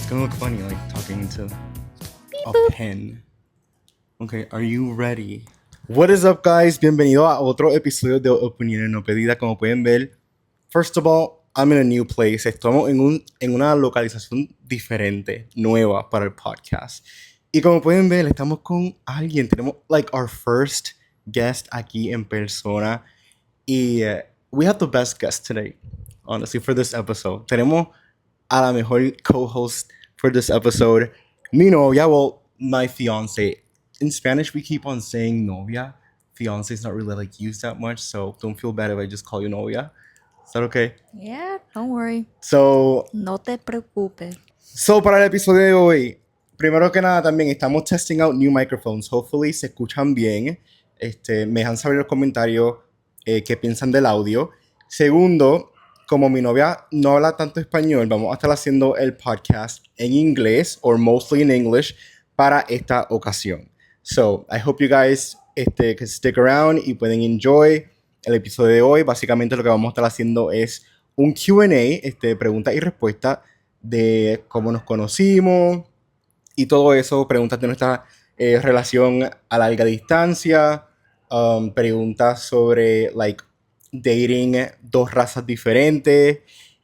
gonna look funny, like talking into a pen. Okay, are you ready? What is up, guys? Bienvenido a otro episodio de Opniones, no Pedidas. Como pueden ver, first of all, I'm in a new place. Estamos en una localización diferente, nueva para el podcast. Y como pueden ver, estamos con alguien. Tenemos, like, our first guest aquí en persona. Y we have the best guest today, honestly, for this episode. Tenemos a la mejor co-host for this episode, mi novia, well, my fiance. In Spanish, we keep on saying novia. Fiance is not really like used that much, so don't feel bad if I just call you novia. Is that okay? Yeah, don't worry. So, No te preocupes. para el episodio de hoy, primero que nada también estamos testing out new microphones. Hopefully se escuchan bien. Me dejan saber en los comentarios qué piensan del audio. Segundo, como mi novia no habla tanto español, vamos a estar haciendo el podcast en inglés, or mostly in English, para esta ocasión. So, I hope you guys can stick around y pueden enjoy el episodio de hoy. Básicamente lo que vamos a estar haciendo es un Q&A, preguntas y respuestas de cómo nos conocimos y todo eso, preguntas de nuestra relación a larga distancia, preguntas sobre, like, dating dos razas diferentes.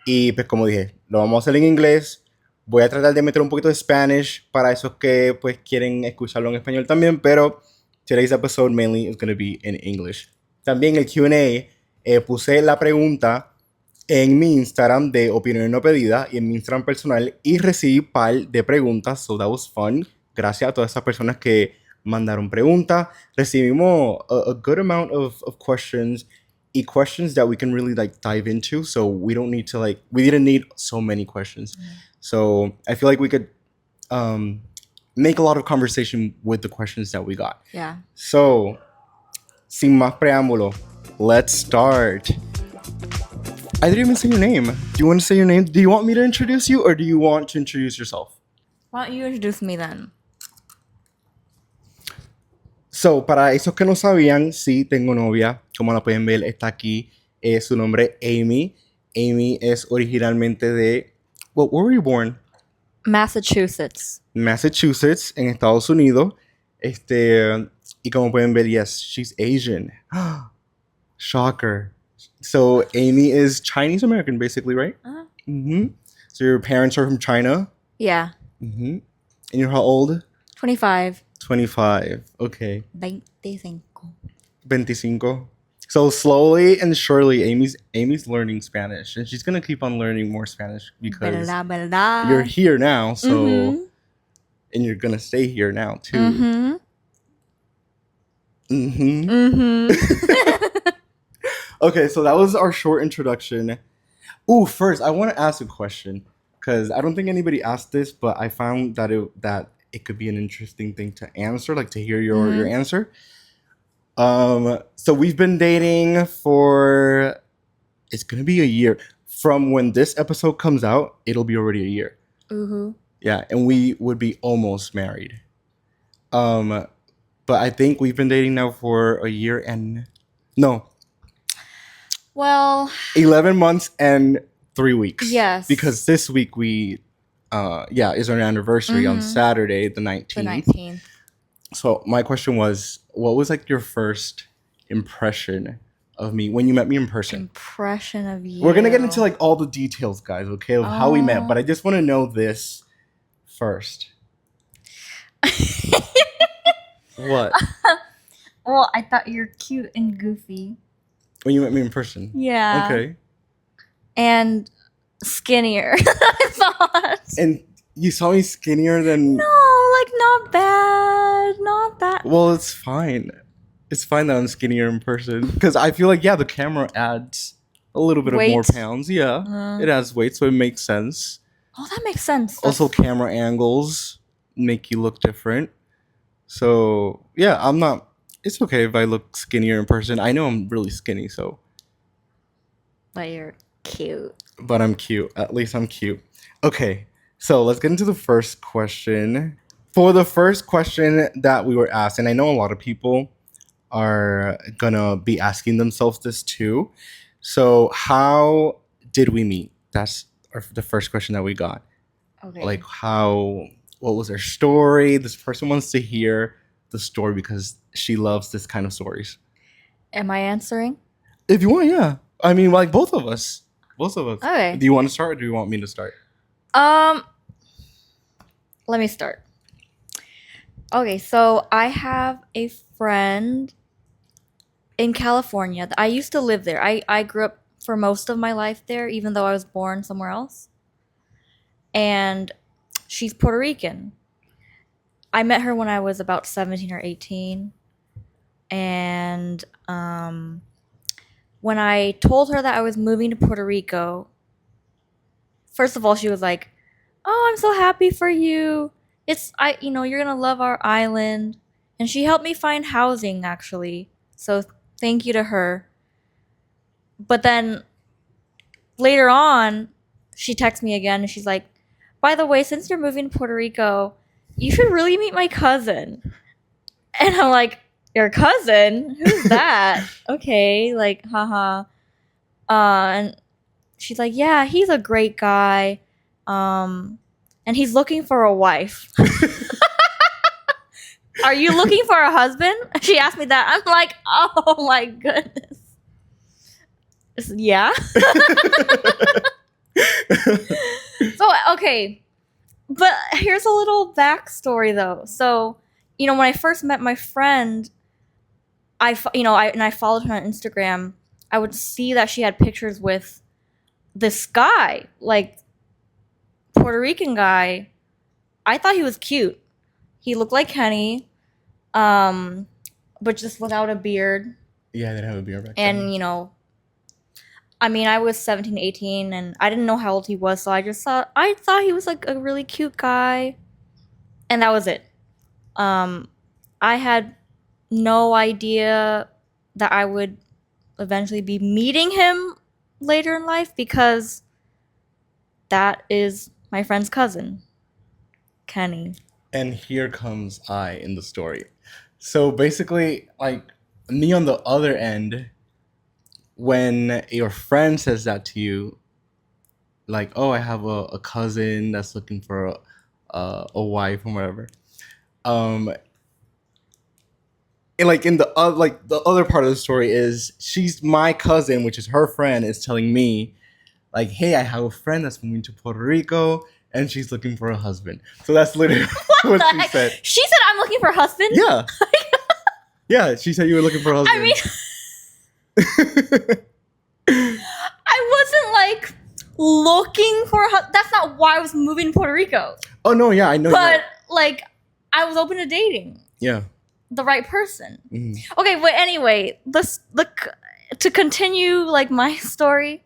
Y pues como dije, lo vamos a hacer en inglés. Voy a tratar de meter un poquito de Spanish para esos que pues quieren escucharlo en español también, pero today's episode mainly is going to be in English. También el Q&A, puse la pregunta en mi Instagram de Opiniones No Pedidas y en mi Instagram personal y recibí un par de preguntas, so that was fun. Gracias a todas esas personas que mandaron preguntas. Recibimos a good amount of questions y questions that we can really like dive into, so we don't need to we didn't need so many questions. So I feel like we could make a lot of conversation with the questions that we got. Yeah. So, sin más preámbulo, let's start. I didn't even say your name. Do you want to say your name? Do you want me to introduce you, or do you want to introduce yourself? Why don't you introduce me then? So, para esos que no sabían, sí, tengo novia. Como la pueden ver, está aquí. Su nombre es Amy. Amy es originalmente de... Well, where were you born? Massachusetts. Massachusetts, en Estados Unidos. Y como pueden ver, yes, she's Asian. Shocker. So, Amy is Chinese American, basically, right? Uh-huh. Mm-hmm. So, your parents are from China? Yeah. Mm-hmm. And you're how old? 25. 25. Okay. 25. 25. So slowly and surely, Amy's learning Spanish, and she's gonna keep on learning more Spanish because Verdad. you're here now. So, Mm-hmm. and you're gonna stay here now too. Mm-hmm. Mm-hmm. Mm-hmm. Okay, so that was our short introduction. Ooh, first I want to ask a question because I don't think anybody asked this, but I found that it could be an interesting thing to answer, like to hear your answer. So we've been dating for, it's gonna be a year. From when this episode comes out, it'll be already a year. Mm-hmm. Yeah, and we would be almost married. But I think we've been dating now for a year and... No. Well... 11 months and 3 weeks. Yes. Because this week we... is our anniversary on Saturday, the 19th. The 19th. So my question was, what was like your first impression of me when you met me in person? Impression of you. We're gonna get into like all the details, guys, okay, of how we met, but I just want to know this first. What? Well, I thought you're cute and goofy. When you met me in person? Yeah. Okay. And skinnier, I thought. And you saw me skinnier than... No, like not bad. Not that. Well, it's fine. It's fine that I'm skinnier in person. Because I feel like, yeah, the camera adds a little bit Weight. of more pounds. Yeah, it adds weight, so it makes sense. Oh, that makes sense. Also, camera angles make you look different. So, yeah, I'm not... It's okay if I look skinnier in person. I know I'm really skinny, so... But you're cute. But I'm cute. At least I'm cute. Okay, so let's get into the first question. For the first question that we were asked, and I know a lot of people are gonna be asking themselves this too. So, how did we meet? That's the first question that we got. Okay. Like what was their story? This person wants to hear the story because she loves this kind of stories. Am I answering? If you want, yeah. I mean, like both of us. Both of us. Okay. Do you want to start or do you want me to start? Let me start. Okay, so I have a friend in California. I used to live there. I grew up for most of my life there, even though I was born somewhere else. And she's Puerto Rican. I met her when I was about 17 or 18. And when I told her that I was moving to Puerto Rico, first of all, she was like, "Oh, I'm so happy for you. You're gonna love our island." And she helped me find housing, actually. So thank you to her. But then later on, she texts me again and she's like, "By the way, since you're moving to Puerto Rico, you should really meet my cousin." And I'm like, "Your cousin? Who's that?" Okay, like, haha. And she's like, "Yeah, he's a great guy. And he's looking for a wife." "Are you looking for a husband?" She asked me that. I'm like, "Oh my goodness." Yeah. So, okay. But here's a little backstory though. So, when I first met my friend, I followed her on Instagram. I would see that she had pictures with this guy, like Puerto Rican guy. I thought he was cute. He looked like Kenny, but just without a beard. Yeah, I didn't have a beard back then. And I was 17, 18, and I didn't know how old he was, so I thought he was like a really cute guy, and that was it. I had no idea that I would eventually be meeting him later in life because that is my friend's cousin, Kenny. And here comes I in the story. So basically, like me on the other end, when your friend says that to you, like, "Oh, I have a cousin that's looking for a wife or whatever," and like in the other part of the story is she's my cousin, which is her friend, is telling me, like, "Hey, I have a friend that's moving to Puerto Rico and she's looking for a husband." So that's literally what the she heck? said. She said I'm looking for a husband? Yeah. Yeah, she said you were looking for a husband. I mean, I wasn't like looking for a husband. That's not why I was moving to Puerto Rico. Oh no, yeah, I know. But like, I was open to dating. Yeah. The right person. Mhm. Okay, but anyway, to continue like my story,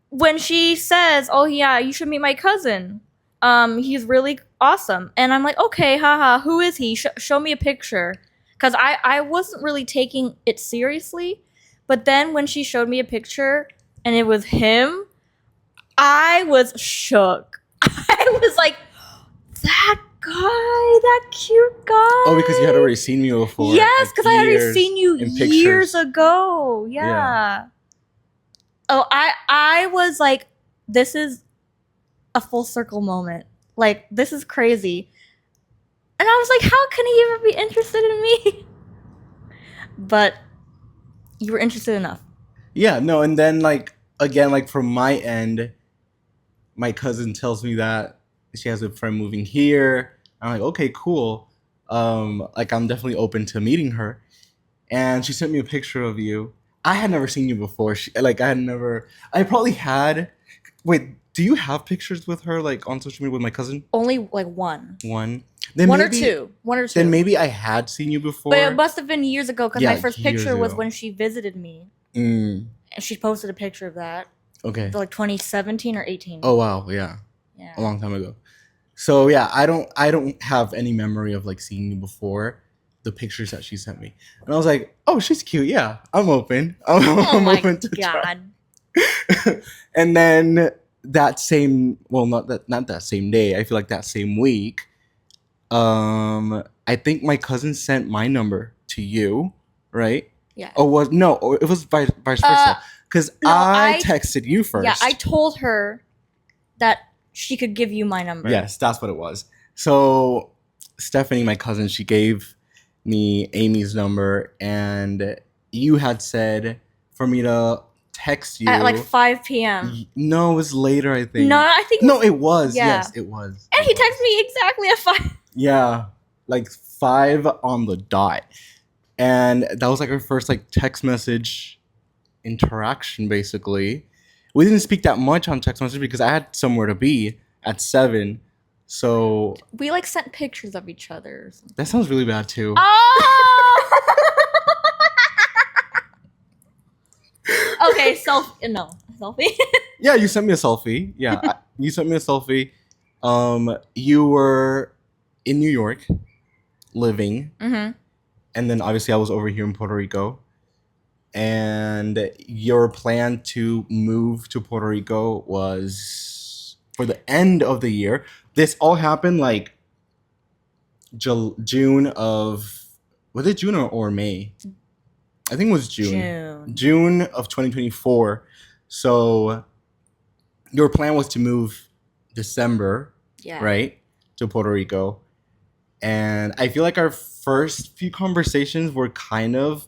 when she says, "Oh yeah, you should meet my cousin. He's really awesome," and I'm like, "Okay, haha, who is he? Show me a picture," because I wasn't really taking it seriously. But then when she showed me a picture and it was him, I was shook. I was like, "That guy, that cute guy." Oh, because you had already seen me before. Yes, because I had already years seen you in years pictures. ago. Yeah. Oh, I was like, this is a full circle moment. Like, this is crazy. And I was like, how can he ever be interested in me? But you were interested enough. Yeah, no, and then like again, like from my end, my cousin tells me that she has a friend moving here. I'm like, okay, cool. Like I'm definitely open to meeting her. And she sent me a picture of you. I had never seen you before. I probably had. Wait, do you have pictures with her like on social media with my cousin? Only like one. One. One or two. Then maybe I had seen you before. But it must have been years ago because Yeah, my first years picture was ago. when she visited me. Mm, And she posted a picture of that. okay. Like 2017 or 18. Oh wow, yeah. Yeah. A long time ago. So yeah, I don't have any memory of like seeing you before the pictures that she sent me. And I was like, "Oh, she's cute. Yeah, I'm open. Oh I'm my open to try." god. And then not that same day. I feel like that same week, I think my cousin sent my number to you, right? Yeah. Or it was vice versa. Because no, I I- texted you first. Yeah, I told her that she could give you my number. Yes, that's what it was. So Stephanie, my cousin, she gave me Amy's number, and you had said for me to text you at like 5 p.m. No, it was later, I think. No, I think no, it was. Yeah. Yes, it was. And he texted me exactly at 5. Yeah, like 5 on the dot, and that was like our first like text message interaction. Basically, we didn't speak that much on text message because I had somewhere to be at 7. So we like sent pictures of each other. Or something. That sounds really bad too. Oh. Okay, selfie. Yeah, you sent me a selfie. Yeah, you sent me a selfie. You were in New York, living, Mm-hmm. and then obviously I was over here in Puerto Rico. And your plan to move to Puerto Rico was for the end of the year. This all happened like June of, was it June or May? I think it was June. June of 2024. So your plan was to move December, right, to Puerto Rico. And I feel like our first few conversations were kind of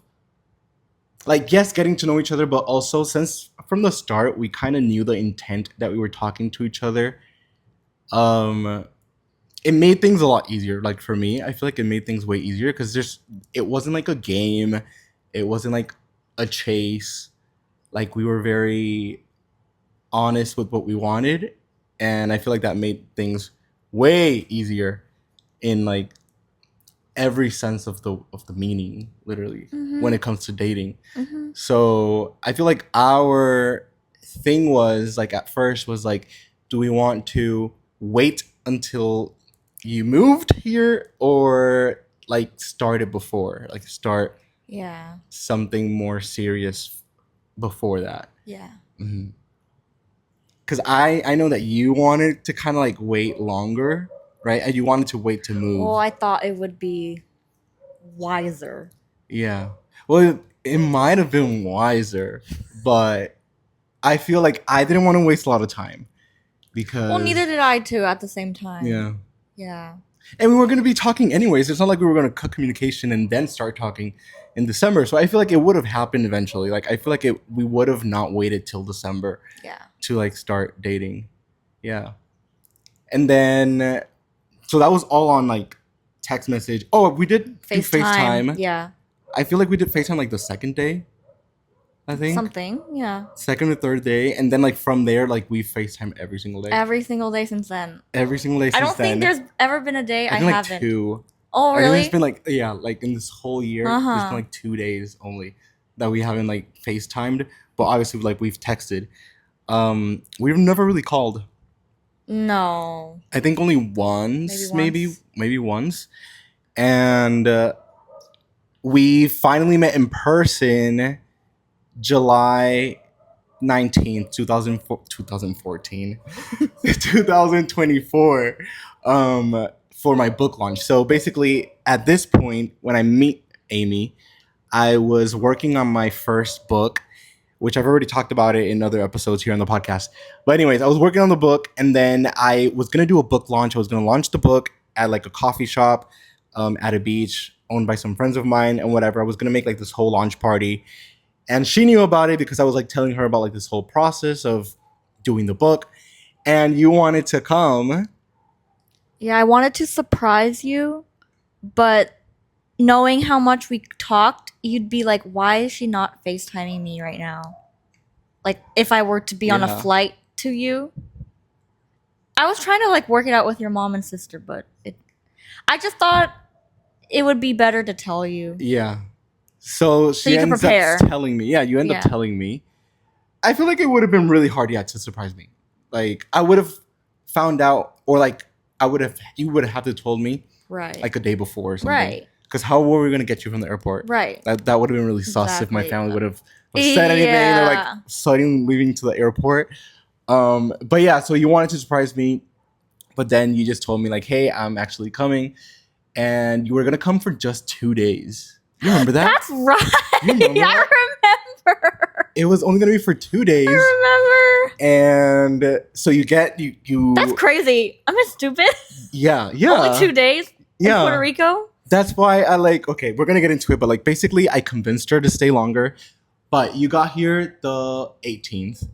like, yes, getting to know each other, but also since from the start, we kind of knew the intent that we were talking to each other. It made things a lot easier. Like for me, I feel like it made things way easier because it wasn't like a game. It wasn't like a chase. Like we were very honest with what we wanted. And I feel like that made things way easier in like every sense of the meaning, literally, when it comes to dating. Mm-hmm. So I feel like our thing was like at first was like, do we want to wait until you moved here or like start it before, like start something more serious before that? Yeah. Because I know that you wanted to kind of like wait longer, right? And you wanted to wait to move. Well, I thought it would be wiser. Yeah. Well, it might have been wiser, but I feel like I didn't want to waste a lot of time because... Well, neither did I, too, at the same time. Yeah. Yeah. And we were going to be talking anyways. It's not like we were going to cut communication and then start talking in December. So I feel like it would have happened eventually. Like, I feel like we would have not waited till December to, like, start dating. Yeah. And then... So that was all on, like, text message. Oh, we did do FaceTime. Yeah. I feel like we did FaceTime, like, the second day, I think. Something, yeah. Second or third day. And then, like, from there, like, we FaceTime every single day. Every single day since then. Every single day since then. I don't think there's ever been a day I haven't. Like 2. Oh, really? I think it's been, like, yeah, like, in this whole year, it's been, like, 2 days only that we haven't, like, FaceTimed. But obviously, like, we've texted. We've never really called. No. I think only once, maybe once. And we finally met in person July 19th, 2014, 2024, for my book launch. So basically, at this point, when I meet Amy, I was working on my first book, which I've already talked about it in other episodes here on the podcast. But anyways, I was working on the book, and then I was going to do a book launch. I was going to launch the book at like a coffee shop at a beach owned by some friends of mine and whatever. I was going to make like this whole launch party. And she knew about it because I was like telling her about like this whole process of doing the book. And you wanted to come. Yeah, I wanted to surprise you, but knowing how much we talked, you'd be like, why is she not FaceTiming me right now? Like, if I were to be on a flight to you. I was trying to, like, work it out with your mom and sister, but I just thought it would be better to tell you. Yeah. So she ends up telling me. Yeah, you end up telling me. I feel like it would have been really hard, to surprise me. Like, I would have found out, or, like, you would have to told me. Right. Like, a day before or something. Right. Because how were we going to get you from the airport? Right. That would have been really sus if my family would have said anything. They're like suddenly leaving to the airport. But yeah, so you wanted to surprise me, but then you just told me like, hey, I'm actually coming. And you were going to come for just 2 days. You remember that? That's right. You remember that? I remember. It was only gonna be for 2 days. I remember. And so you get you. That's crazy. Am I stupid? Yeah. Only 2 days in Puerto Rico? That's why I like, okay, we're gonna get into it, but like basically I convinced her to stay longer. But you got here the 18th.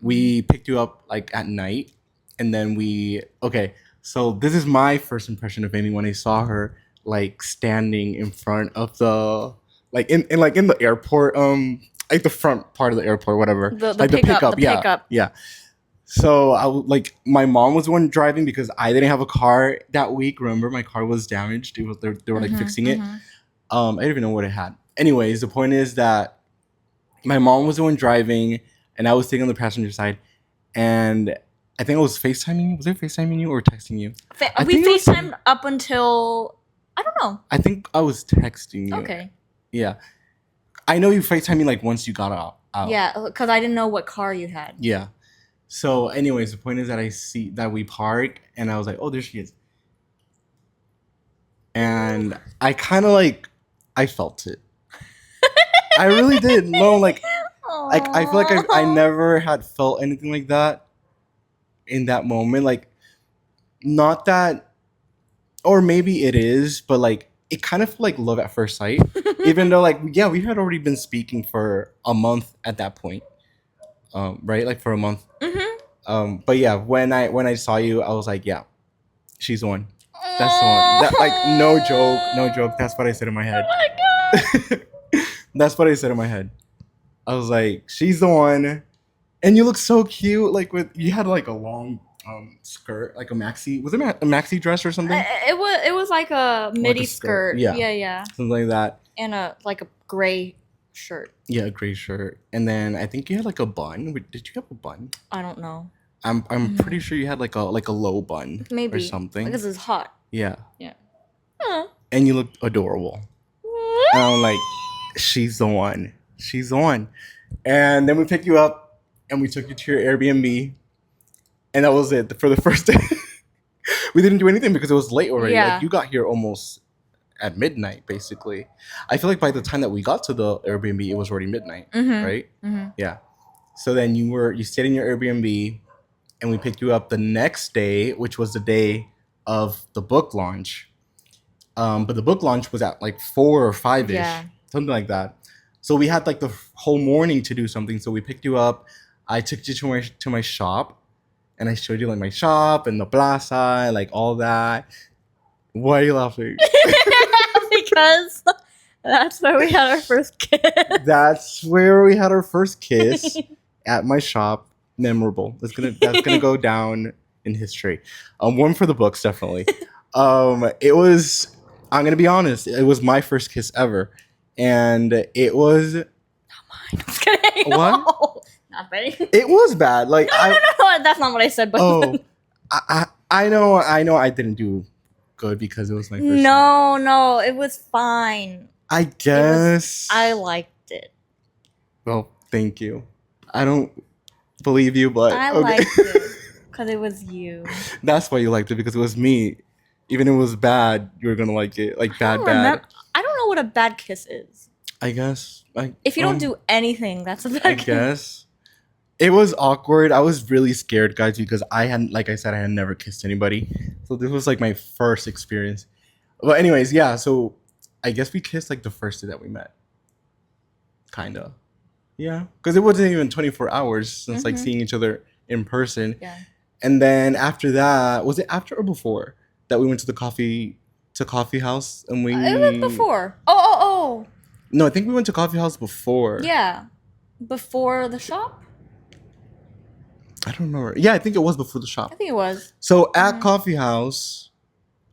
We picked you up like at night. And then so this is my first impression of Amy when I saw her like standing in front of the like in the airport, like the front part of the airport, whatever. The like pickup. Yeah. So my mom was the one driving because I didn't have a car that week. Remember, my car was damaged. They were like fixing it. I didn't even know what it had. Anyways, the point is that my mom was the one driving, and I was sitting on the passenger side, and I think I was FaceTiming. Was I FaceTiming you or texting you? We FaceTimed up until I don't know. I think I was texting you. Okay. Yeah, I know you FaceTimed me like once you got out. Yeah, because I didn't know what car you had. Yeah. So, anyways, the point is that I see that we park, and I was like, "Oh, there she is," and I kind of like, I felt it. I really did. No, like I feel like I never had felt anything like that in that moment. Like, not that, or maybe it is, but like it kind of felt like love at first sight. Even though, like, yeah, we had already been speaking for a month at that point. Right, like for a month. But yeah, when I saw you, I was like, yeah, she's the one. That's the one. That, like, no joke. That's what I said in my head. Oh my god. That's what I said in my head. I was like, she's the one. And you look so cute. Like you had like a long skirt, like a maxi. Was it a maxi dress or something? It was like a midi skirt. Yeah. Something like that. And a gray shirt. Yeah, a gray shirt. And then I think you had like a bun. Did you have a bun? I don't know. I'm pretty sure you had like a low bun. Maybe. Or something. Because it's hot. Yeah. Yeah. And you looked adorable. And I'm like, she's the one. She's the one. And then we picked you up and we took you to your Airbnb. And that was it for the first day. We didn't do anything because it was late already. Yeah. Like, you got here almost at midnight, basically. I feel like by the time that we got to the Airbnb, it was already midnight, right? Yeah. So then you stayed in your Airbnb, and we picked you up the next day, which was the day of the book launch. But the book launch was at like 4 or 5-ish, something like that. So we had like the whole morning to do something. So we picked you up. I took you to my shop, and I showed you like my shop and the plaza, like all that. Why are you laughing? Because that's where we had our first kiss. That's where we had our first kiss at my shop. Memorable. That's gonna go down in history. One for the books, definitely. It was. I'm gonna be honest. It was my first kiss ever, and it was. Not mine. I'm kidding. What? No, nothing. It was bad. Like no. That's not what I said. But I know. I didn't do good because it was my first. No, it was fine. I guess I liked it. Well, thank you. I don't believe you, but I okay. liked it because it was you. That's why you liked it, because it was me. Even if it was bad, you were gonna like it. Like bad. I don't know what a bad kiss is. I guess. If you don't do anything, that's a bad kiss. I guess. It was awkward. I was really scared, guys, because I had never kissed anybody. So this was like my first experience. But anyways, yeah, so I guess we kissed like the first day that we met. Kinda. Yeah. Because it wasn't even 24 hours since like seeing each other in person. Yeah. And then after that, was it after or before that we went to the coffee house and we It was before. Oh. No, I think we went to coffee house before. Yeah. Before the shop? I don't remember. Yeah, I think it was before the shop. I think it was. So at coffee house,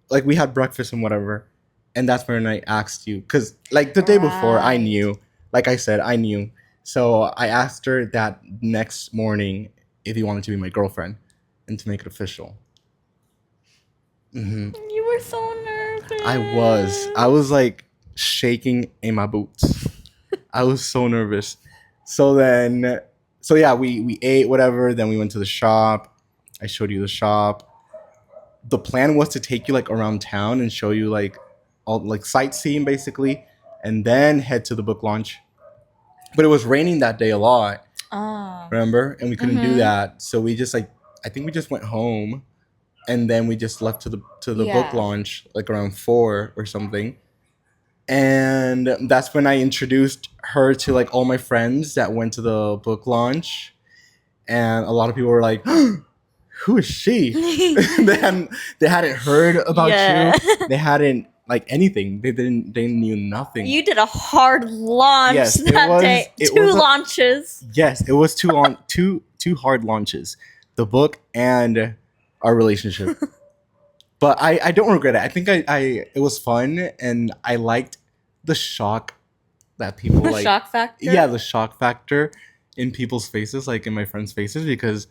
like we had breakfast and whatever, and that's when I asked you, because like the day before I knew, like I said, I knew. So I asked her that next morning if you wanted to be my girlfriend and to make it official. You were so nervous. I was like shaking in my boots. I was so nervous. So yeah, we ate whatever. Then we went to the shop. I showed you the shop. The plan was to take you like around town and show you like all like sightseeing basically, and then head to the book launch. But it was raining that day a lot, Oh. remember? And we couldn't do Mhm. that. So we just like, I think we just went home, and then we just left to the book Yeah. launch like around 4 or something. And that's when I introduced her to like all my friends that went to the book launch. And a lot of people were like, who is she? they hadn't heard about Yeah. you. They hadn't like anything. They knew nothing. You did a hard launch Yes, it that was- day. it Two was a- launches. Yes, it was two hard launches. The book and our relationship. But I don't regret it. I think I it was fun, and I liked the shock that people The like. shock factor. Yeah, the shock factor in people's faces, like in my friends' faces, because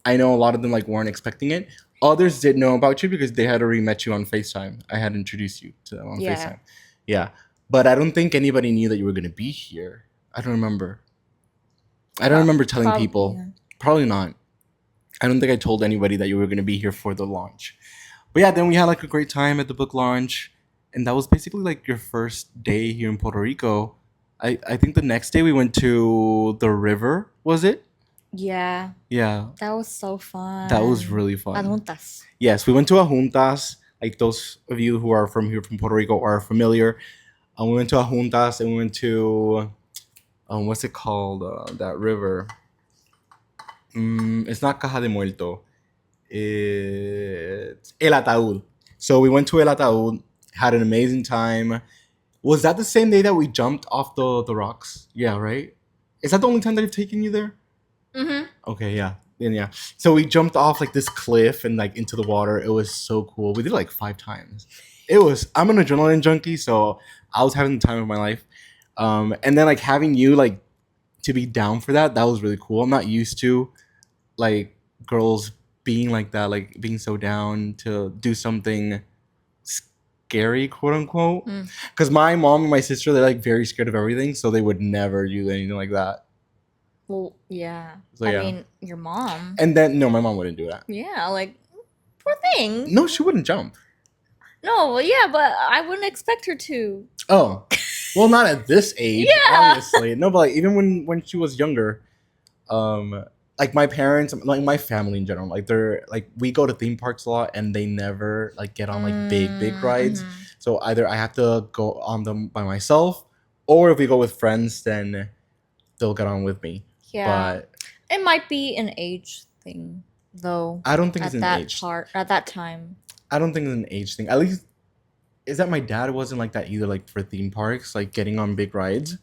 I know a lot of them like weren't expecting it. Others did know about you because they had already met you on FaceTime. I had introduced you to them on Yeah. FaceTime. Yeah. But I don't think anybody knew that you were gonna be here. I don't remember. I don't remember telling Probably, people. yeah. Probably not. I don't think I told anybody that you were gonna be here for the launch. But yeah, then we had like a great time at the book launch. And that was basically like your first day here in Puerto Rico. I think the next day we went to the river, was it? Yeah, Yeah. that was so fun. That was really fun. Adultas. Yes, we went to a juntas. Like those of you who are from here, from Puerto Rico, are familiar. We went to a juntas, and we went to, what's it called? That river. It's not Caja de Muerto. It's El Ataúd. So we went to El Ataúd, had an amazing time. Was that the same day that we jumped off the rocks? Yeah, right? Is that the only time that I've taken you there? Mm-hmm. Okay, yeah. Then yeah. So we jumped off like this cliff and like into the water. It was so cool. We did it like 5 times. I'm an adrenaline junkie, so I was having the time of my life. And then like having you like to be down for that was really cool. I'm not used to like girls being like that, like being so down to do something scary, quote unquote. Because my mom and my sister, they're like very scared of everything, so they would never do anything like that. Well, yeah. So, I yeah. mean, your mom. And then no, my mom wouldn't do that. Yeah, like, poor thing. No, she wouldn't jump. No, yeah, but I wouldn't expect her to. Oh, well, not at this age, Yeah. obviously. No, but like even when she was younger, like my parents, like my family in general, like they're like we go to theme parks a lot, and they never like get on like big rides. Mhm. So either I have to go on them by myself, or if we go with friends, then they'll get on with me. Yeah. But It might be an age thing, though. I don't think it's At an that age. part, at that time. I don't think it's an age thing. At least is that my dad wasn't like that either, like for theme parks, like getting on big rides.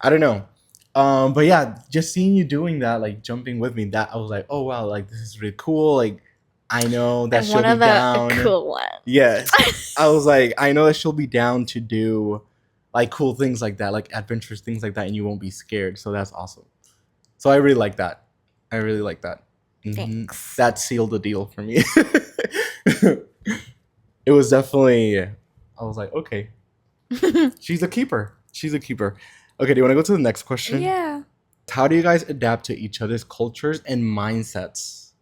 I don't know. But yeah, just seeing you doing that, like jumping with me, that I was like, oh wow, like this is really cool. Like I know that And she'll one be of the down. cool ones. Yes. I was like, I know that she'll be down to do like cool things like that, like adventurous things like that, and you won't be scared. So that's awesome. So I really like that. I really like that. Mhm. Thanks. That sealed the deal for me. It was definitely, I was like, okay, she's a keeper. She's a keeper. Okay, do you want to go to the next question? Yeah. How do you guys adapt to each other's cultures and mindsets?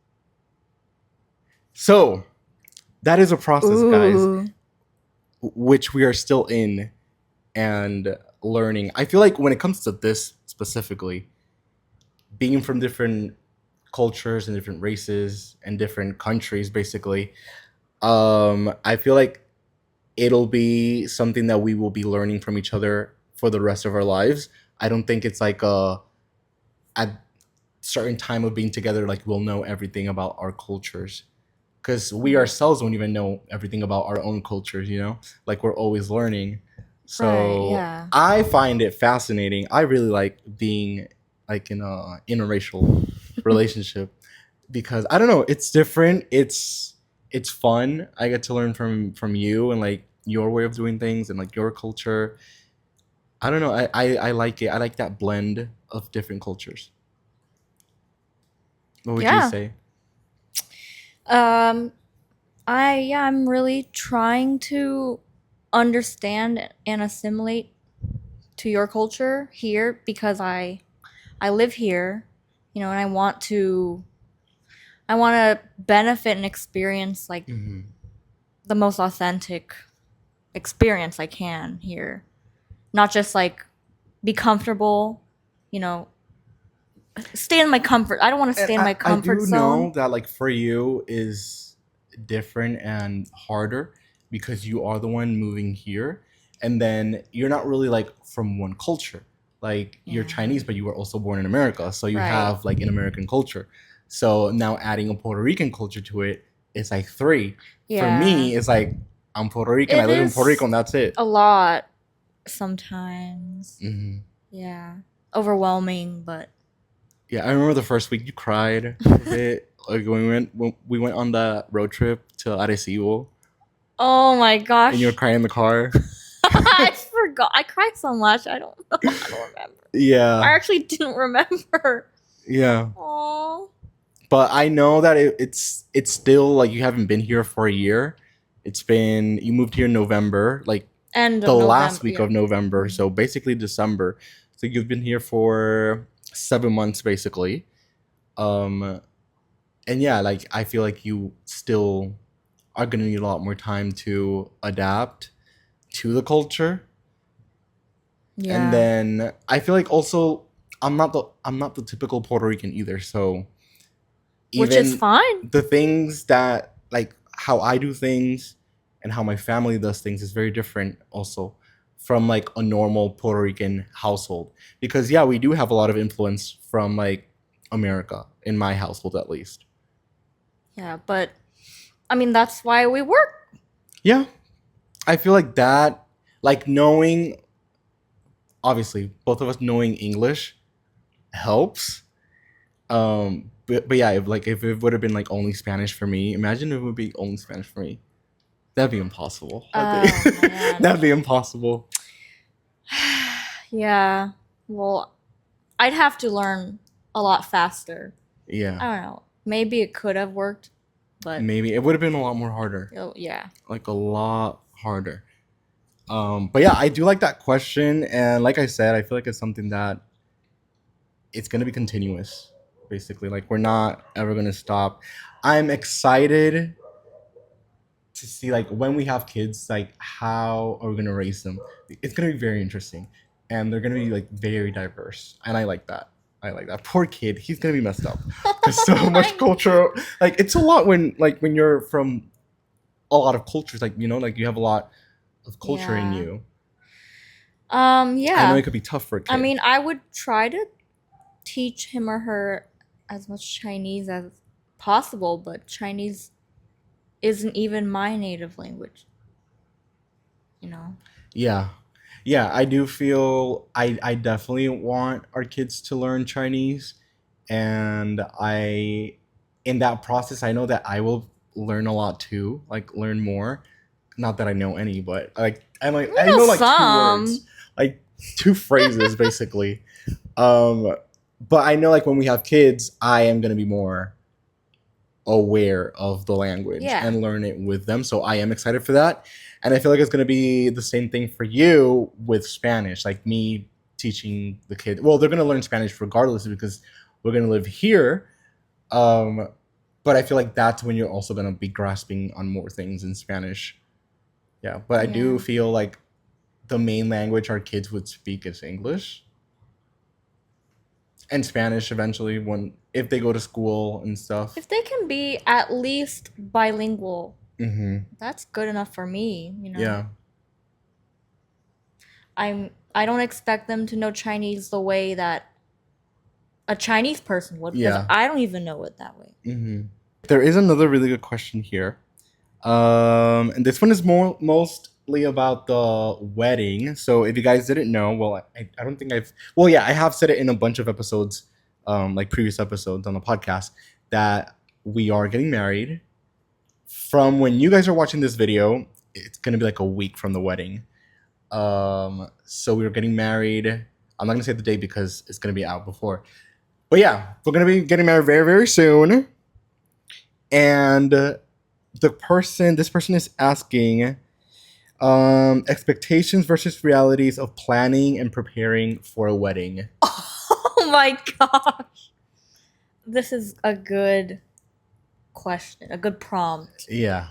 So, that is a process, guys, Ooh. which we are still in and learning. I feel like when it comes to this specifically, being from different cultures and different races and different countries, basically, I feel like it'll be something that we will be learning from each other for the rest of our lives. I don't think it's like at certain time of being together, like we'll know everything about our cultures, because we ourselves don't even know everything about our own cultures. Like we're always learning. So Right, yeah. I find it fascinating. I really like being like in a interracial relationship because I don't know, it's different. It's fun. I get to learn from you and like your way of doing things and like your culture. I don't know. I like it. I like that blend of different cultures. What would Yeah. you say? I'm really trying to understand and assimilate to your culture here because I live here, and I want to benefit and experience like Mm-hmm. the most authentic experience I can here. Not just like be comfortable, you know, stay in my comfort. I don't want to stay in my comfort zone. I do know that like for you is different and harder because you are the one moving here, and then you're not really like from one culture. Like you're Chinese, but you were also born in America, so you have like an American culture. So now adding a Puerto Rican culture to it, it's like 3. For me, it's like I'm Puerto Rican. I live in Puerto Rico, and that's it. A lot sometimes. Mm-hmm. Yeah, overwhelming, but. Yeah, I remember the first week you cried a bit. Like when we went on the road trip to Arecibo. Oh my gosh! And you were crying in the car. I forgot. I cried so much. I don't know. I don't remember. Yeah. I actually didn't remember. Yeah. Aww. But I know that it's still like you haven't been here for a year. You moved here in November, like last week of November, so basically December. So you've been here for 7 months basically. And yeah, like I feel like you still are gonna need a lot more time to adapt to the culture. Yeah. And then I feel like also I'm not the typical Puerto Rican either, so which is fine. The things that like how I do things and how my family does things is very different also from like a normal Puerto Rican household, because yeah, we do have a lot of influence from like America in my household at least. Yeah, but I mean that's why we work. Yeah. I feel like that, like knowing, obviously both of us knowing English helps. But yeah, if it would have been like only Spanish for me, imagine if it would be only Spanish for me. That'd be impossible. That'd be impossible. Yeah. Well, I'd have to learn a lot faster. Yeah. I don't know. Maybe it could have worked, but maybe it would have been a lot more harder. Oh, yeah. Like a lot harder. But yeah, I do like that question, and like I said, I feel like it's something that it's gonna be continuous. Basically, like we're not ever gonna stop. I'm excited to see like when we have kids, like how are we gonna raise them? It's gonna be very interesting, and they're gonna be like very diverse, and I like that. Poor kid, he's gonna be messed up. There's so much culture. Like it's a lot when you're from a lot of cultures. Like you know, like you have a lot of culture in you. Yeah. I know it could be tough for a kid. I mean, I would try to teach him or her as much Chinese as possible, but Chinese isn't even my native language. You know? Yeah. Yeah, I do feel I definitely want our kids to learn Chinese, and in that process I know that I will learn a lot too, like learn more. Not that I know any, but like I know like some 2 words, like 2 phrases basically. But I know like when we have kids, I am gonna be more aware of the language and learn it with them. So I am excited for that. And I feel like it's gonna be the same thing for you with Spanish. Like me teaching the kids. Well, they're gonna learn Spanish regardless because we're gonna live here. But I feel like that's when you're also gonna be grasping on more things in Spanish. Yeah, but I do feel like the main language our kids would speak is English. And Spanish eventually if they go to school and stuff. If they can be at least bilingual, that's good enough for me, you know. Yeah. I don't expect them to know Chinese the way that a Chinese person would, because I don't even know it that way. There is another really good question here. And this one is mostly about the wedding. So if you guys didn't know, well, I don't think I have said it in a bunch of episodes, like previous episodes on the podcast, that we are getting married. From when you guys are watching this video, it's going to be like a week from the wedding. So we were getting married. I'm not going to say the date because it's going to be out before. But yeah, we're going to be getting married very, very soon. And this person is asking expectations versus realities of planning and preparing for a wedding. Oh my gosh. This is a good question, a good prompt. Yeah.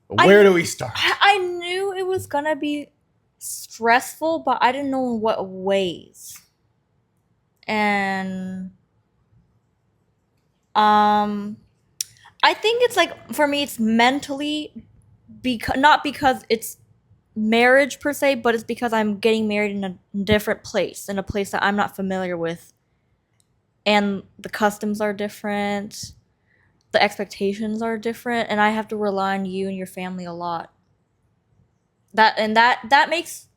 Where do we start? I knew it was gonna be stressful, but I didn't know in what ways. And I think it's like, for me, it's mentally, because not because it's marriage per se, but it's because I'm getting married in a different place, in a place that I'm not familiar with, and the customs are different, the expectations are different, and I have to rely on you and your family a lot. That makes,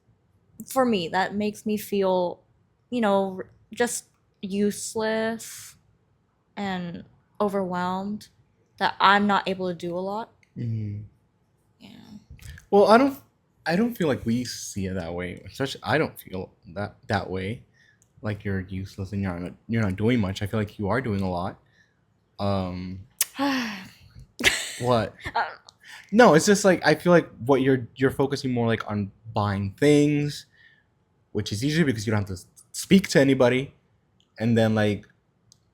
for me, that makes me feel, just useless and overwhelmed, that I'm not able to do a lot. Mhm. Yeah. Well, I don't feel like we see it that way. Especially, I don't feel that way. Like you're useless and you're not doing much. I feel like you are doing a lot. Um, what? No, it's just like I feel like what you're focusing more like on buying things, which is usually because you don't have to speak to anybody. And then like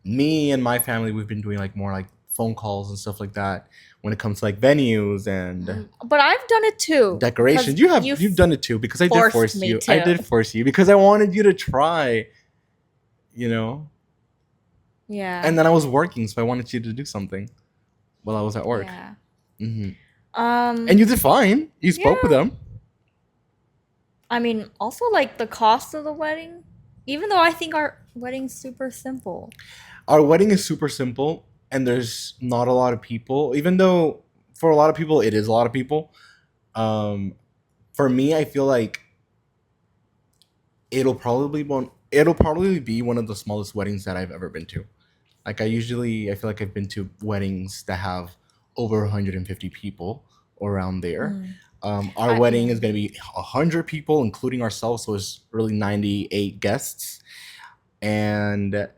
me and my family, we've been doing like more like phone calls and stuff like that when it comes to like venues and But I've done it too. decorations. 'Cause You've done it too because I did forced force me you. to. I did force you because I wanted you to try, you know. Yeah. And then I was working, so I wanted you to do something while I was at work. Yeah. hmm And you did fine. You spoke with Yeah. them. I mean, also like the cost of the wedding, even though I think our wedding's super simple. Our wedding is super simple, and there's not a lot of people. Even though for a lot of people, it is a lot of people. Um, for me, I feel like it'll probably be one of the smallest weddings that I've ever been to. Like I feel like I've been to weddings that have over 150 people around there. Our wedding is going to be 100 people, including ourselves, so it's really 98 guests. And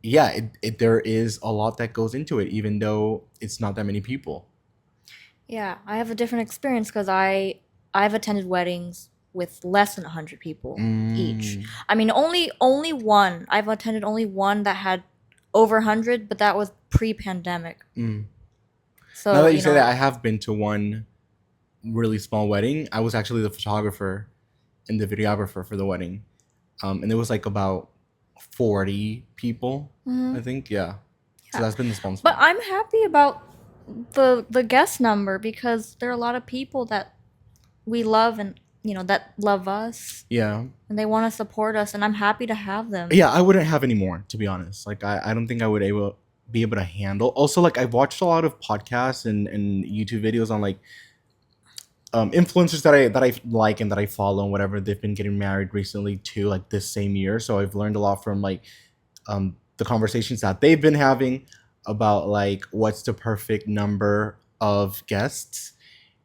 yeah, there is a lot that goes into it, even though it's not that many people. Yeah, I have a different experience because I've attended weddings with less than 100 people each. Mm. I mean, only one. I've attended only one that had over 100, but that was pre-pandemic. Mm. So, Now that you say that, I have been to one really small wedding. I was actually the photographer and the videographer for the wedding. And there was like about 40 people, I think. Yeah. So that's been the smallest But one. I'm happy about the guest number because there are a lot of people that we love, and that love us, Yeah. and they want to support us, and I'm happy to have them. Yeah, I wouldn't have any more, to be honest. Like I don't think I would be able to handle. Also, like I've watched a lot of podcasts and YouTube videos on like influencers that I like and that I follow and whatever. They've been getting married recently too, like this same year. So I've learned a lot from like the conversations that they've been having about like what's the perfect number of guests.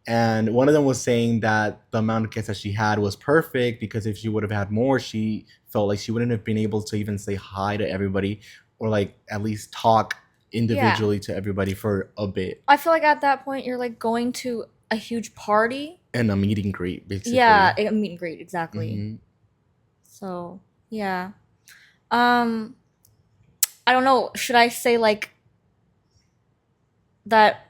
And one of them was saying that the amount of guests that she had was perfect because if she would have had more, she felt like she wouldn't have been able to even say hi to everybody or like at least talk individually to everybody for a bit. I feel like at that point you're like going to a huge party. And a meet and greet, basically. Yeah, a meet and greet, exactly. Mm-hmm. So, yeah. I don't know, should I say like that?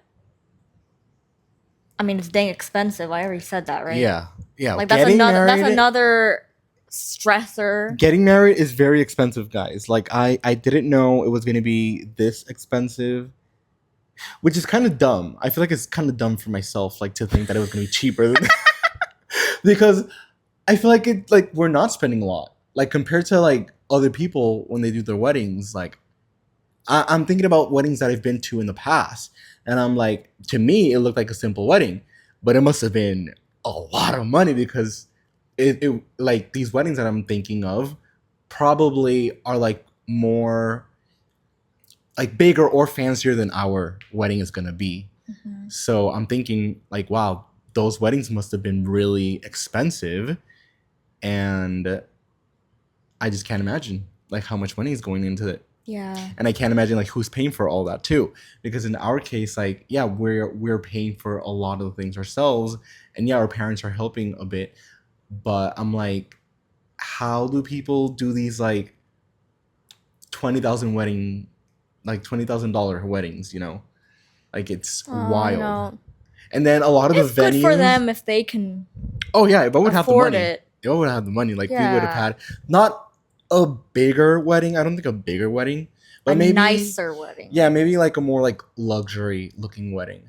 I mean, it's dang expensive. I already said that, right? Yeah. Yeah. Like that's another stressor. Getting married is very expensive, guys. Like I didn't know it was gonna be this expensive. Which is kind of dumb. I feel like it's kind of dumb for myself, like to think that it was gonna be cheaper than because I feel like we're not spending a lot. Like compared to like other people when they do their weddings, like I'm thinking about weddings that I've been to in the past, and I'm like, to me, it looked like a simple wedding, but it must have been a lot of money because it like these weddings that I'm thinking of probably are like more like bigger or fancier than our wedding is gonna be. Mm-hmm. So I'm thinking like, wow, those weddings must have been really expensive, and I just can't imagine like how much money is going into it. Yeah. And I can't imagine like who's paying for all that too. Because in our case, like, yeah, we're paying for a lot of the things ourselves. And yeah, our parents are helping a bit. But I'm like, how do people do these like $20,000 weddings, Like it's wild. And then a lot of It's the venues. good for them if they can Oh yeah, if I would have the afford money. it. If I would have the money, like we would have Yeah. had not a bigger wedding. I don't think a bigger wedding, but A maybe nicer wedding. yeah, maybe like a more like luxury looking wedding.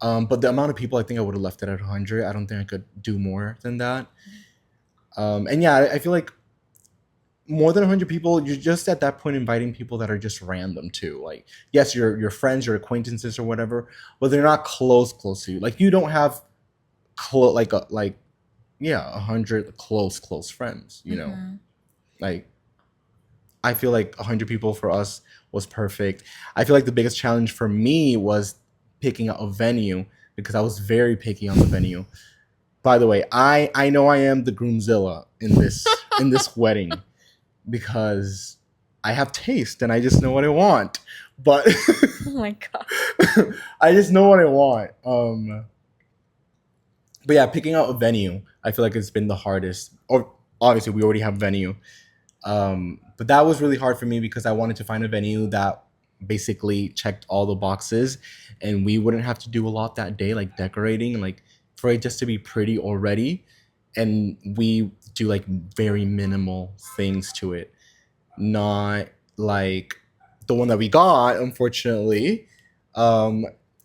But the amount of people, I think I would have left it at 100. I don't think I could do more than that. And yeah, I feel like more than 100 people, you're just at that point inviting people that are just random too. Like, yes, your friends, your acquaintances or whatever, but they're not close to you. Like, you don't have like 100 close friends, you know. Mhm. Like, I feel like 100 people for us was perfect. I feel like the biggest challenge for me was picking out a venue because I was very picky on the venue. By the way, I know I am the groomzilla in this wedding because I have taste and I just know what I want. But Oh my god. I just know what I want. But yeah, picking out a venue, I feel like it's been the hardest. Or obviously, we already have venue. But that was really hard for me because I wanted to find a venue that basically checked all the boxes and we wouldn't have to do a lot that day, like decorating, like for it just to be pretty already. And we do like very minimal things to it. Not like the one that we got, unfortunately.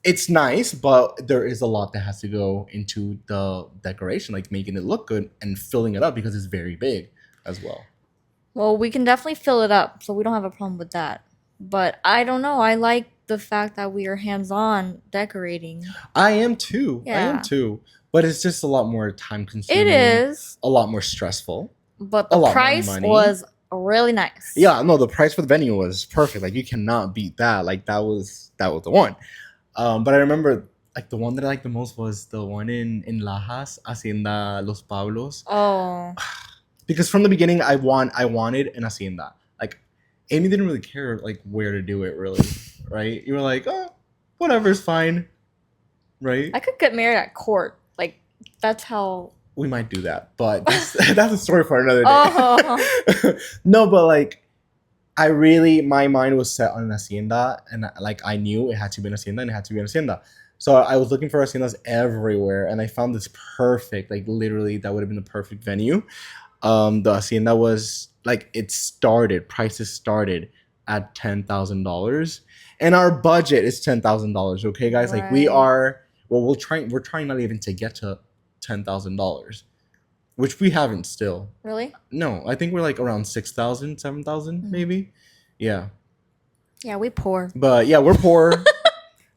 It's nice, but there is a lot that has to go into the decoration, like making it look good and filling it up because it's very big as well. Well, we can definitely fill it up, so we don't have a problem with that. But I don't know. I like the fact that we are hands-on decorating. I am too. Yeah. But it's just a lot more time consuming. It is, a lot more stressful. but A the lot more price money. was really nice. Yeah, no, the price for the venue was perfect. Like you cannot beat that. Like that was the one. But I remember like the one that I liked the most was the one in Lajas, Hacienda Los Pablos. Oh. Because from the beginning I wanted an hacienda. Like Amy didn't really care like where to do it really, right? You were like, oh, whatever's fine, right? I could get married at court. Like that's how. We might do that, but that's a story for another day. Oh. No, but like my mind was set on an hacienda, and like I knew it had to be an hacienda and it had to be an hacienda. So I was looking for haciendas everywhere, and I found this perfect, like literally that would have been the perfect venue. The hacienda was like prices started at $10,000, and our budget is $10,000. Okay, guys, like we Right. are. Well, we're trying not even to get to $10,000, which we haven't still. Really? No, I think we're like around 6,000, 7,000 Mhm. maybe. Yeah, Yeah, we poor. but yeah, we're poor.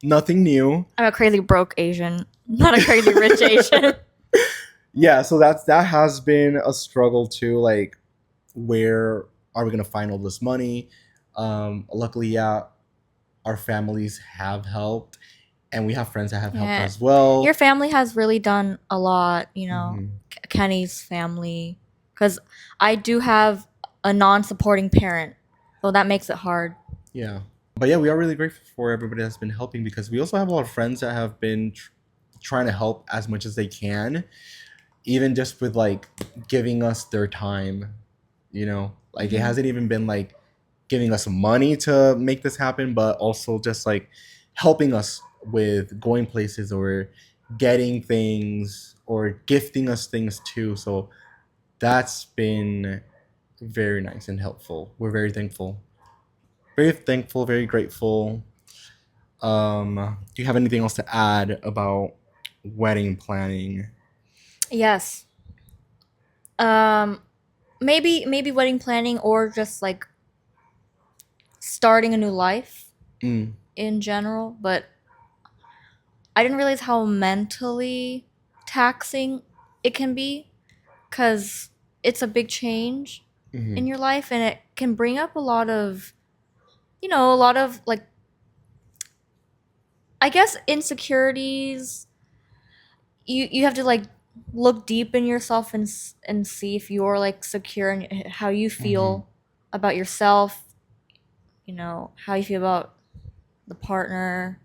Nothing new. I'm a crazy broke Asian, not a crazy rich Asian. Yeah, so that has been a struggle too. Like, where are we gonna find all this money? Luckily, yeah, our families have helped, and we have friends that have helped Yeah. as well. Your family has really done a lot, you know, Mhm. Kenny's family. Because I do have a non-supporting parent, so that makes it hard. Yeah. But yeah, we are really grateful for everybody that's been helping because we also have a lot of friends that have been trying to help as much as they can, even just with like giving us their time, you know? Like it Mhm. hasn't even been like giving us money to make this happen, but also just like helping us with going places or getting things or gifting us things too. So that's been very nice and helpful. We're very thankful. Very thankful, very grateful. Do you have anything else to add about wedding planning? Yes. Maybe wedding planning or just like starting a new life Mm. in general, but I didn't realize how mentally taxing it can be because it's a big change Mhm. in your life and it can bring up a lot of, a lot of like, I guess insecurities. You have to like look deep in yourself and see if you're like secure in how you feel about yourself, how you feel about the partner.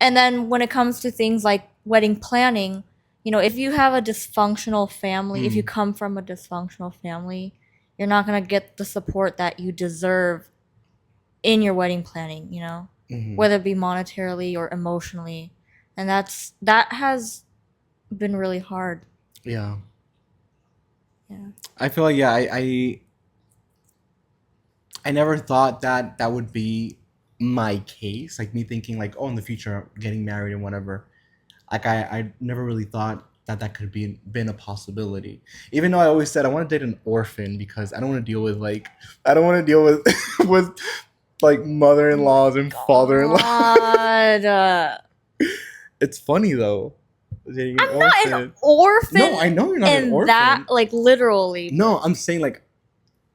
And then when it comes to things like wedding planning, if you have a dysfunctional family, if you come from a dysfunctional family, you're not going to get the support that you deserve in your wedding planning, Mhm. whether it be monetarily or emotionally. And that has been really hard. Yeah. Yeah. I feel like, yeah, I never thought that that would be my case. Like, me thinking, like, oh, in the future, getting married and whatever. Like, I never really thought that that could be been a possibility. Even though I always said I want to date an orphan because I don't want to deal with, like, I don't want to deal with, with, like, mother-in-laws and father-in-laws. God. It's funny, though. Dating an I'm not an orphan. orphan. No, I know you're not an in orphan. that, like, literally. No, I'm saying, like,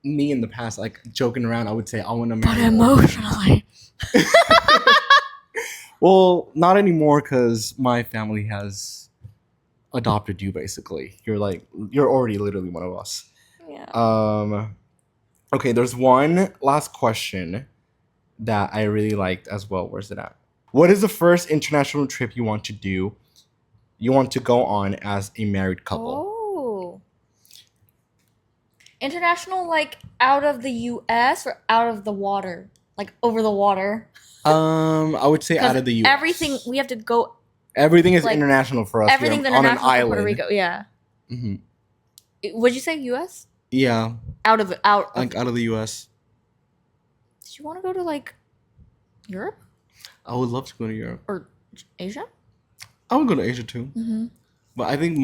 me in the past, like, joking around, I would say I want to marry But an orphan. emotionally. Well, not anymore because my family has adopted you. Basically, you're already literally one of us. Yeah. Okay, there's one last question that I really liked as well. Where's it at? What is the first international trip you want to do? You want to go on as a married couple? Oh. International, like, out of the US or out of the water? Like, over the water? I would say out of the U.S. Everything, we have to go. Everything is like, international for us. Everything's here on an international for island. Puerto Rico. Yeah. Mm-hmm. Would you say US? Yeah, Out of like out of the U.S. Did you want to go to, like, Europe I would love to go to Europe. or Asia? I would go to Asia too. Mm-hmm. But I think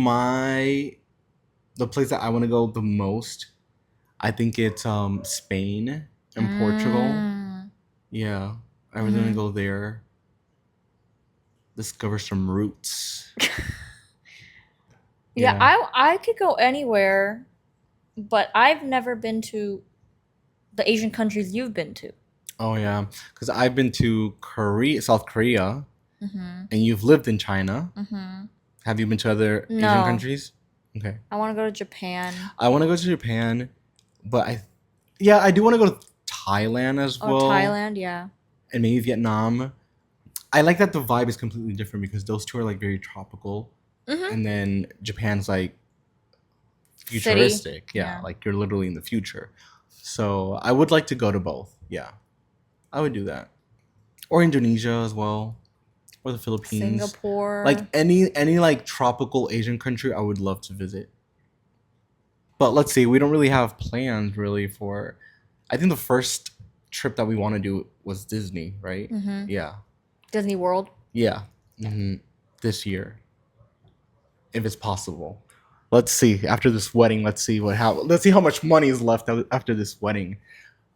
the place that I want to go the most, I think it's Spain and Portugal. Yeah, I really want to go there. Discover some roots. Yeah, I could go anywhere, but I've never been to the Asian countries you've been to. Oh yeah, because I've been to South Korea, Mm-hmm. and you've lived in China. Mm-hmm. Have you been to other No. Asian countries? Okay. I want to go to Japan. I want to go to Japan, but I do want to go to Thailand as well. Oh, Thailand, yeah. And maybe Vietnam. I like that the vibe is completely different because those two are like very tropical, and then Japan's like futuristic. Yeah, like you're literally in the future. So I would like to go to both. Yeah, I would do that, or Indonesia as well, or the Philippines, Singapore. like any like tropical Asian country. I would love to visit. But let's see, we don't really have plans really for. I think the first trip that we want to do was Disney, right? Mm-hmm. Yeah. Disney World. Yeah. Mm-hmm. This year, if it's possible. Let's see. After this wedding, let's see how much money is left after this wedding.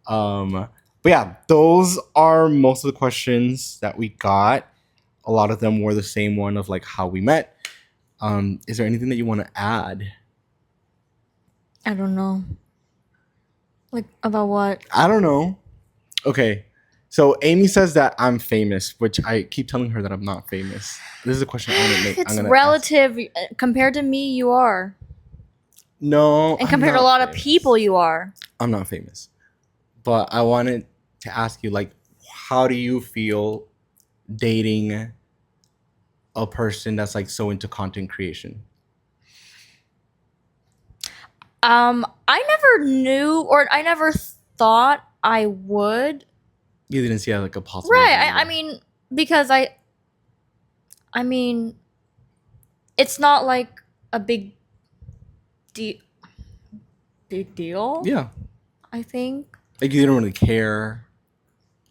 But yeah, those are most of the questions that we got. A lot of them were the same one of like how we met. Is there anything that you want to add? I don't know. Like, about what? I don't know. Okay. So Amy says that I'm famous, which I keep telling her that I'm not famous. This is a question I'm gonna make. It's relative. Compared to me, you are. No. And compared to a lot of people, you are. I'm not famous. But I wanted to ask you, like, how do you feel dating a person that's like so into content creation? I never knew, or I never thought I would. You didn't see it like a possibility. Right. I mean, because I mean, it's not like a big deal. Yeah. I think. Like you didn't really care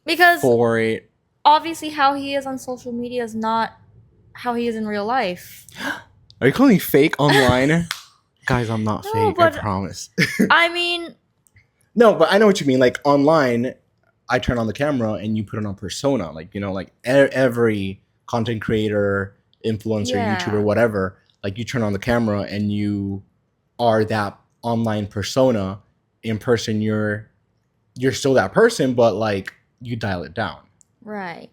Because for it. obviously how he is on social media is not how he is in real life. Are you calling me fake online? Guys, I'm not fake, I promise. I mean... No, but I know what you mean. Like online, I turn on the camera and you put it on persona. Like, you know, like every content creator, influencer, YouTuber, whatever, like you turn on the camera and you are that online persona. In person, you're still that person, but like you dial it down. Right.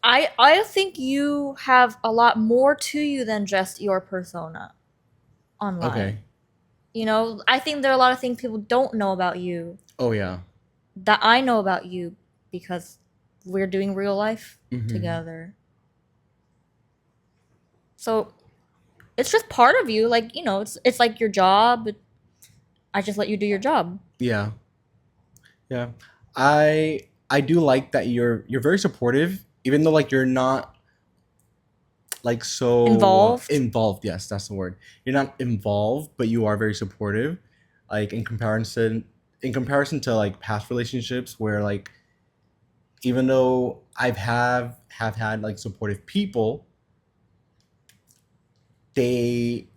I think you have a lot more to you than just your persona online. Okay. You know, I think there are a lot of things people don't know about you. Oh, yeah. That I know about you because we're doing real life together. So it's just part of you. Like, you know, it's like your job. I just let you do your job. Yeah. Yeah. I do like that you're very supportive, even though like you're not like so Involved? Yes, that's the word. You're not involved, but you are very supportive. Like in comparison to like past relationships where like even though have had like supportive people, they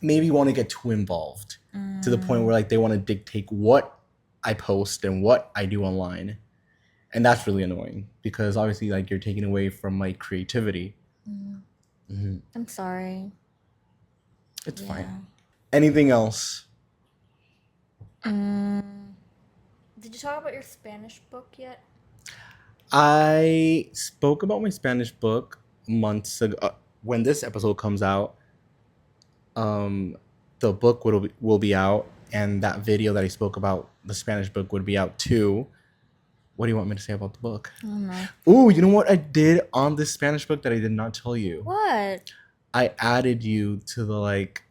maybe want to get too involved to the point where like they want to dictate what I post and what I do online. And that's really annoying because obviously like you're taking away from my creativity. I'm sorry. It's Yeah. fine. Anything else? Did you talk about your Spanish book yet? I spoke about my Spanish book months ago. When this episode comes out, the book will be out, and that video that I spoke about the Spanish book would be out too. What do you want me to say about the book? I don't know. Ooh, you know what I did on this Spanish book that I did not tell you? What? I added you to the like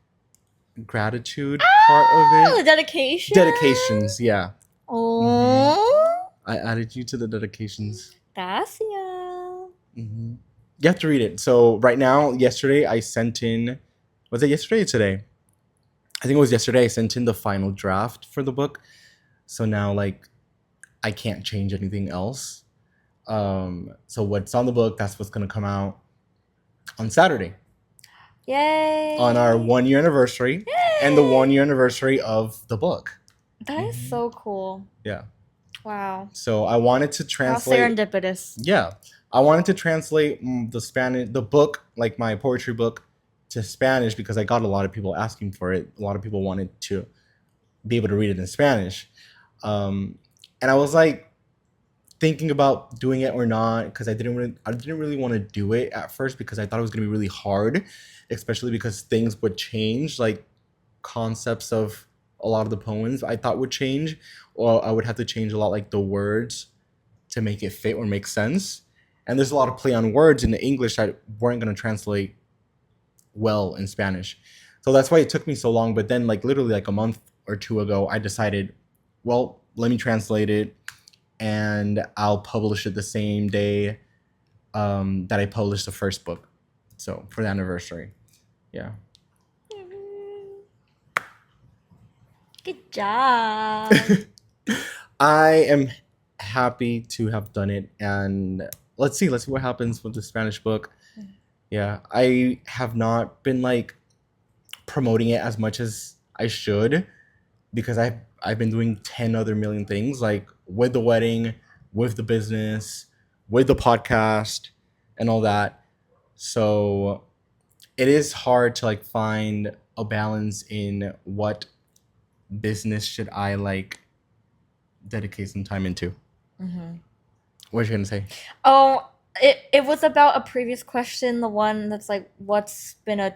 gratitude part of The it. dedication? Dedications, yeah. Oh. I added you to the dedications. Gracias. You have to read it. So right now, yesterday I sent in. Was it yesterday or today? I think it was yesterday. I sent in the final draft for the book. So now, like, I can't change anything else. So what's on the book, that's what's gonna come out on Saturday. Yay. On our 1 year anniversary. Yay. And the 1 year anniversary of the book. That is so cool. Yeah. Wow. So I wanted to translate. How serendipitous. Yeah. I wanted to translate the book, like my poetry book, to Spanish because I got a lot of people asking for it. A lot of people wanted to be able to read it in Spanish. And I was like thinking about doing it or not because I didn't really want to do it at first because I thought it was going to be really hard, especially because things would change, like concepts of a lot of the poems I thought would change, or I would have to change a lot like the words to make it fit or make sense. And there's a lot of play on words in the English that weren't going to translate well in Spanish. So that's why it took me so long. But then like literally like a month or two ago, I decided, well, let me translate it and I'll publish it the same day that I published the first book. So for the anniversary. Yeah. Good job. I am happy to have done it, and let's see what happens with the Spanish book. Yeah, I have not been like promoting it as much as I should because I've been doing 10 other million things, like with the wedding, with the business, with the podcast, and all that. So it is hard to like find a balance in what business should I like dedicate some time into. What are you gonna say? Oh, it was about a previous question, the one that's like, what's been a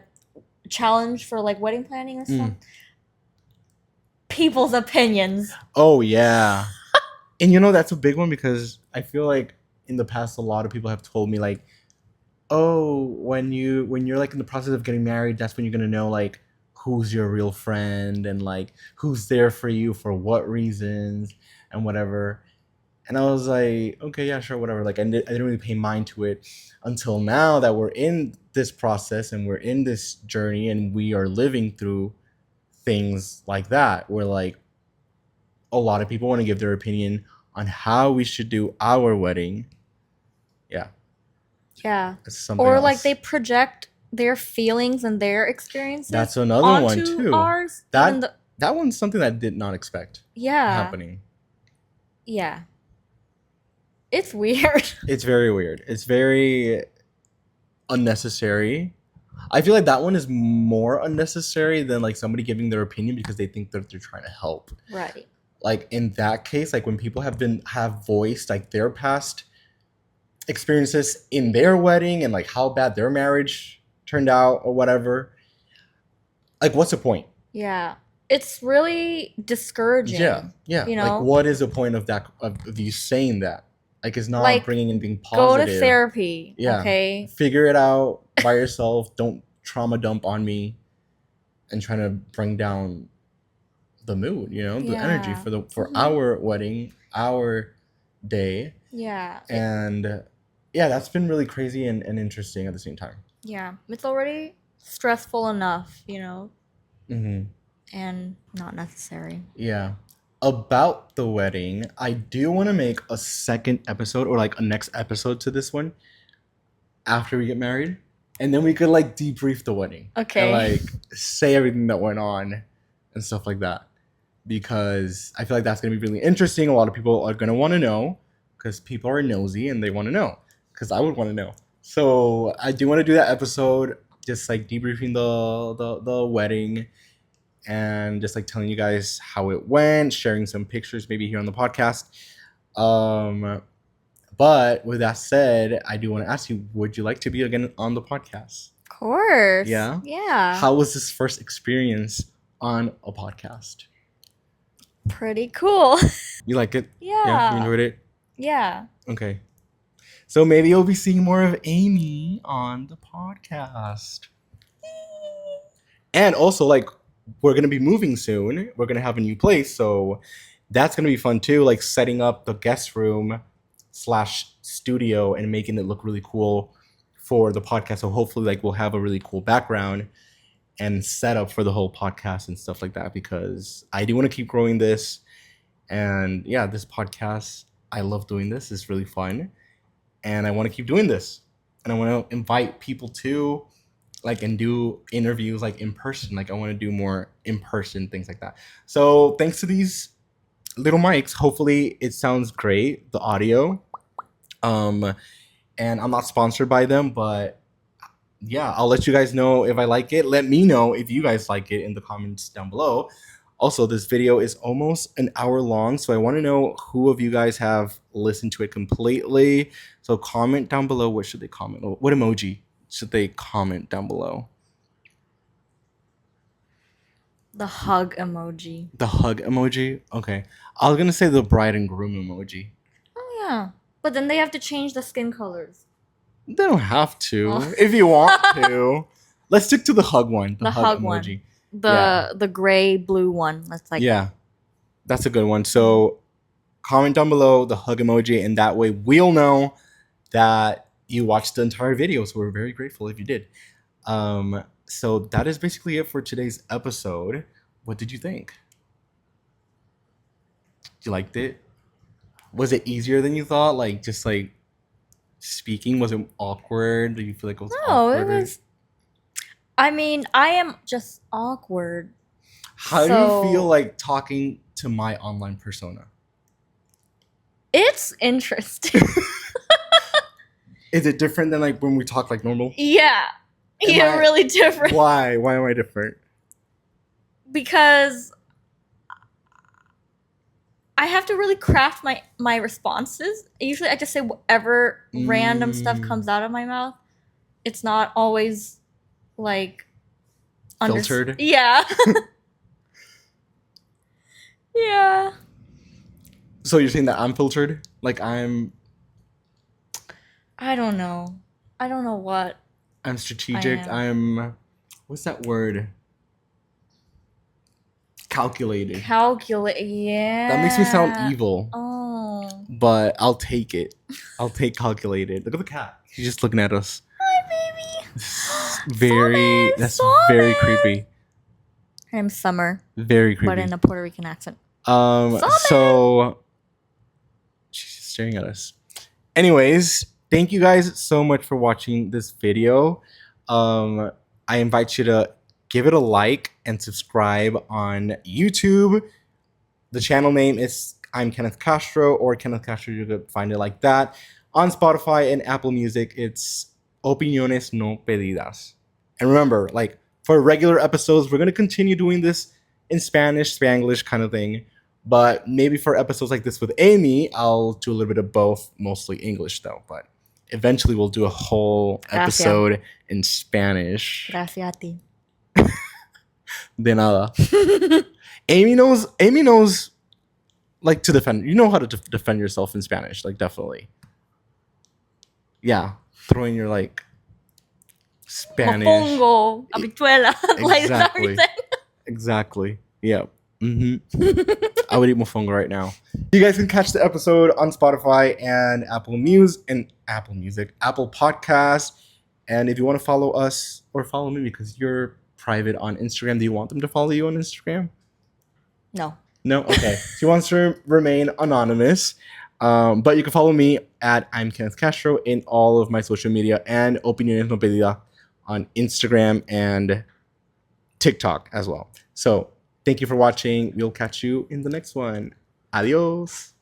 challenge for like wedding planning and stuff? People's opinions. Oh yeah. And you know that's a big one because I feel like in the past a lot of people have told me like, oh, when you're like in the process of getting married, that's when you're gonna know like who's your real friend and like who's there for you for what reasons and whatever. And I was like, okay, yeah, sure, whatever. Like I didn't really pay mind to it until now that we're in this process and we're in this journey and we are living through things like that where like a lot of people want to give their opinion on how we should do our wedding. Yeah. It's something Or else. like they project their feelings and their experiences. That's another one onto too. Ours. That one's something that I did not expect happening. Yeah. It's weird. It's very weird. It's very unnecessary. I feel like that one is more unnecessary than like somebody giving their opinion because they think that they're trying to help. Right. Like in that case, like when people have voiced like their past experiences in their wedding and like how bad their marriage turned out or whatever, like what's the point? Yeah. It's really discouraging. Yeah. You know? Like what is the point of that, of you saying that? Like it's not like, bringing anything positive. Go to therapy. Yeah. Okay. Figure it out by yourself. Don't trauma dump on me and trying to bring down the mood, the energy for our wedding, our day. Yeah. And yeah, that's been really crazy and interesting at the same time. Yeah, it's already stressful enough, Mm-hmm. and not necessary. Yeah. About the wedding, I do want to make a second episode or like a next episode to this one after we get married. And then we could like debrief the wedding. Okay. And like say everything that went on and stuff like that. Because I feel like that's going to be really interesting. A lot of people are going to want to know because people are nosy and they want to know. Because I would want to know. So I do want to do that episode, just like debriefing the wedding and just like telling you guys how it went, sharing some pictures maybe here on the podcast. But with that said, I do want to ask you, would you like to be again on the podcast? Of course. Yeah? Yeah. How was this first experience on a podcast? Pretty cool. You like it? Yeah. You enjoyed it? Yeah. Okay. So maybe you'll be seeing more of Amy on the podcast. And also, like, we're going to be moving soon. We're going to have a new place. So that's going to be fun too. Like setting up the guest room / studio and making it look really cool for the podcast. So hopefully like we'll have a really cool background and setup for the whole podcast and stuff like that, because I do want to keep growing this. And yeah, this podcast, I love doing this. It's really fun. And I want to keep doing this. And I want to invite people to like and do interviews like in person. Like I want to do more in person things like that. So thanks to these little mics, hopefully it sounds great, the audio. And I'm not sponsored by them, but yeah, I'll let you guys know if I like it. Let me know if you guys like it in the comments down below. Also, this video is almost an hour long, so I want to know who of you guys have listened to it completely. So comment down below. What should they comment? What emoji should they comment down below? The hug emoji. The hug emoji? Okay. I was going to say the bride and groom emoji. Oh, yeah. But then they have to change the skin colors. They don't have to. Oh. If you want to. Let's stick to the hug one. The hug emoji. One. The gray blue one. That's like, yeah. That's a good one. So comment down below the hug emoji, and that way we'll know that you watched the entire video. So we're very grateful if you did. So that is basically it for today's episode. What did you think? You liked it? Was it easier than you thought? Like just like speaking, was it awkward? Did you feel like it was awkward? it was. I mean, I am just awkward. How do you feel like talking to my online persona? It's interesting. Is it different than like when we talk like normal? Yeah. You're really different. Why? Why am I different? Because I have to really craft my responses. Usually I just say whatever random stuff comes out of my mouth. It's not always like filtered. Yeah. Yeah. So you're saying that I'm filtered? Like I don't know what. I'm strategic. I'm what's that word? Calculated. Yeah. That makes me sound evil. Oh. But I'll take it. I'll take calculated. Look at the cat. She's just looking at us. Hi, baby. That's very creepy. Her name's Summer. Very creepy. But in a Puerto Rican accent. So she's just staring at us. Anyways, thank you guys so much for watching this video. I invite you to give it a like and subscribe on YouTube. The channel name is I'm Kenneth Castro, or Kenneth Castro. You could find it like that. On Spotify and Apple Music, it's Opniones, no Pedidas. And remember, like for regular episodes, we're going to continue doing this in Spanish, Spanglish kind of thing. But maybe for episodes like this with Amy, I'll do a little bit of both, mostly English though. But eventually we'll do a whole episode in Spanish. Gracias a ti. De nada. Amy knows like to defend. You know how to defend yourself in Spanish, like definitely. Yeah, throwing your like Spanish. Mofongo, habichuela, like everything. Exactly. Yeah. I would eat mofongo right now. You guys can catch the episode on Spotify and Apple Music, Apple Podcasts, And if you want to follow us or follow me because you're private on Instagram, do you want them to follow you on Instagram? No. No? Okay. She wants to remain anonymous. But you can follow me at I'm Kenneth Castro in all of my social media and Opniones no Pedidas on Instagram and TikTok as well. So thank you for watching. We'll catch you in the next one. Adios.